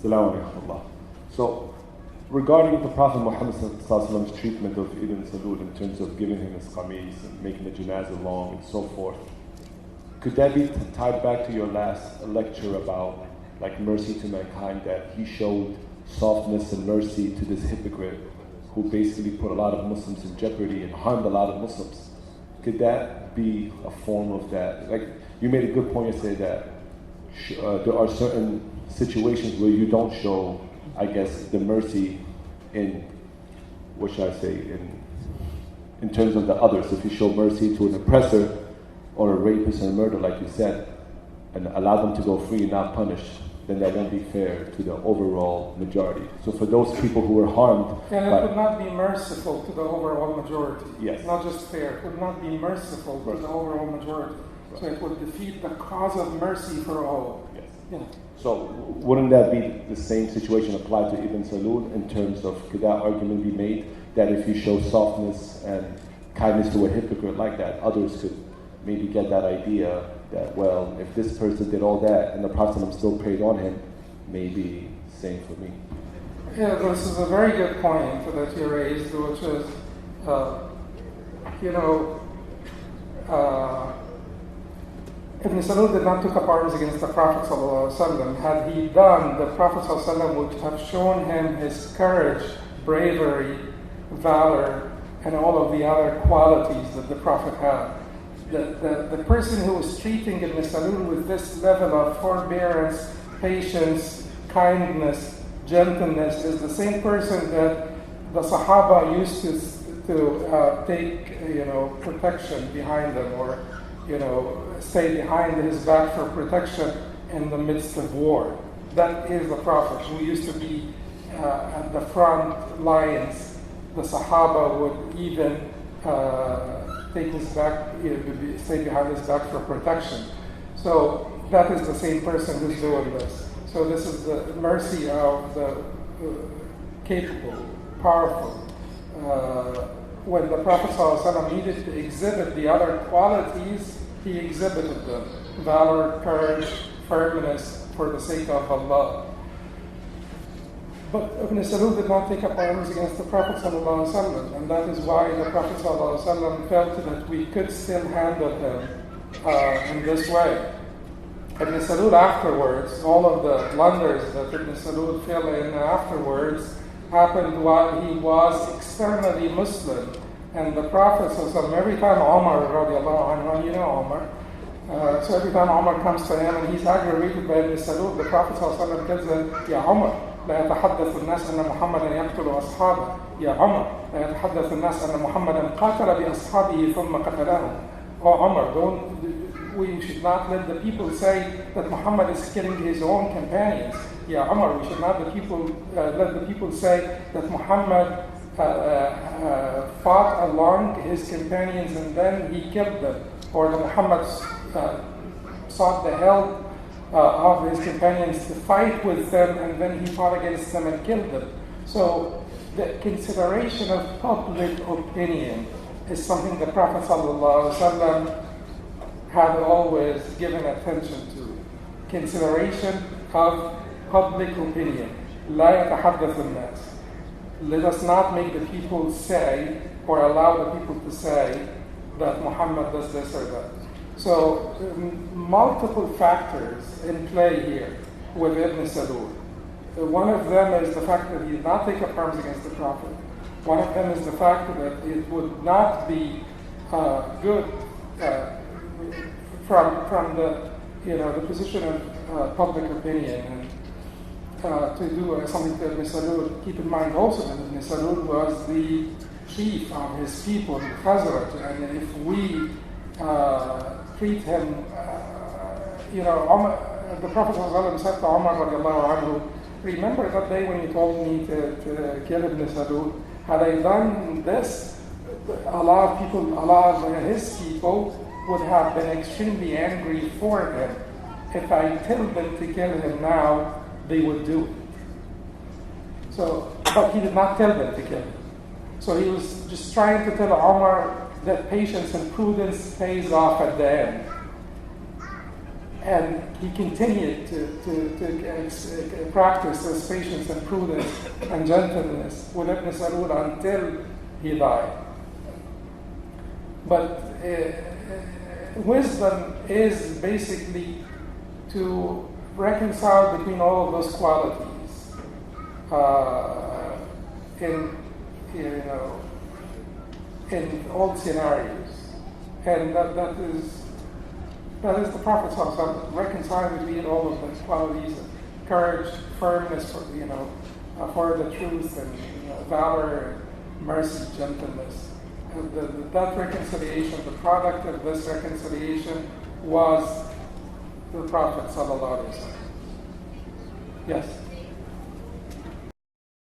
Assalamu alaikum. So, regarding the Prophet Muhammad's treatment of Ibn Salul in terms of giving him his qamis and making the janazah long and so forth, could that be tied back to your last lecture about like mercy to mankind, that he showed softness and mercy to this hypocrite who basically put a lot of Muslims in jeopardy and harmed a lot of Muslims? Could that be a form of that? Like, you made a good point to say that there are certain situations where you don't show, I guess, the mercy in, what should I say, in terms of the others. If you show mercy to an oppressor or a rapist or a murderer, like you said, and allow them to go free and not punished, then that won't be fair to the overall majority. So for those people who were harmed... And it would not be merciful to the overall majority. Yes. Not just fair, it would not be merciful to the overall majority. Right. So it would defeat the cause of mercy for all. Yes. Yeah. So wouldn't that be the same situation applied to Ibn Salul in terms of, could that argument be made that if you show softness and kindness to a hypocrite like that, others could maybe get that idea that, well, if this person did all that and the Prophet still prayed on him, maybe same for me. Yeah, this is a very good point that you raised, which is, Ibn Salul did not take up arms against the Prophet ﷺ. Had he done, the Prophet ﷺ would have shown him his courage, bravery, valor, and all of the other qualities that the Prophet had. The person who was treating Ibn Salul with this level of forbearance, patience, kindness, gentleness is the same person that the Sahaba used to take, protection behind them, or, stay behind his back for protection in the midst of war. That is the Prophet who used to be at the front lines. The Sahaba would even take his back, stay behind his back for protection. So that is the same person who's doing this. So this is the mercy of the capable, powerful. When the Prophet ﷺ needed to exhibit the other qualities, he exhibited them: valor, courage, firmness for the sake of Allah. But Ibn Salul did not take up arms against the Prophet ﷺ, and that is why the Prophet ﷺ felt that we could still handle him in this way. Ibn Salul afterwards, all of the blunders that Ibn Salul fell in afterwards happened while he was externally Muslim. And the Prophet ﷺ, every time Umar, radiallahu anhu, Umar, so every time Umar comes to him and he's aggravated by Ibn Salul, the Prophet ﷺ tells him, Ya Umar, لا يتحدث الناس أن محمدا يقتل أصحابه. يا عمر لا يتحدث الناس أن محمدا قاتل بأصحابه ثم قتلهم. Oh Umar, we should not let the people say that Muhammad is killing his own companions. Ya Umar, we should not let the people say that Muhammad fought along his companions and then he killed them, or that Muhammad sought the help of his companions to fight with them and then he fought against them and killed them. So the consideration of public opinion is something the Prophet ﷺ had always given attention to. Consideration of public opinion. لا يتحدث الناس. Let us not make the people say, or allow the people to say, that Muhammad does this or that. So, multiple factors in play here with Ibn Salul. One of them is the fact that he did not take up arms against the Prophet. One of them is the fact that it would not be good from the position of public opinion, and to do something to Ibn Salul. Keep in mind also that Ibn Salul was the chief of his people, the Khazraj, and if we treat him, the Prophet ﷺ said to Umar radiallahu anhu, remember that day when you told me to kill Ibn Salul? Had I done this, a lot of his people would have been extremely angry for him. If I tell them to kill him now, they would do it. So, but he did not tell them to kill him. So he was just trying to tell Umar that patience and prudence pays off at the end. And he continued to practice this patience and prudence and gentleness with Ibn Salul until he died. But wisdom is basically to reconcile between all of those qualities in all scenarios, and that is the Prophet ﷺ, reconcile between all of those qualities of courage, firmness for the truth, and valor, mercy, gentleness. That reconciliation, the product of this reconciliation was the Prophet ﷺ. Yes.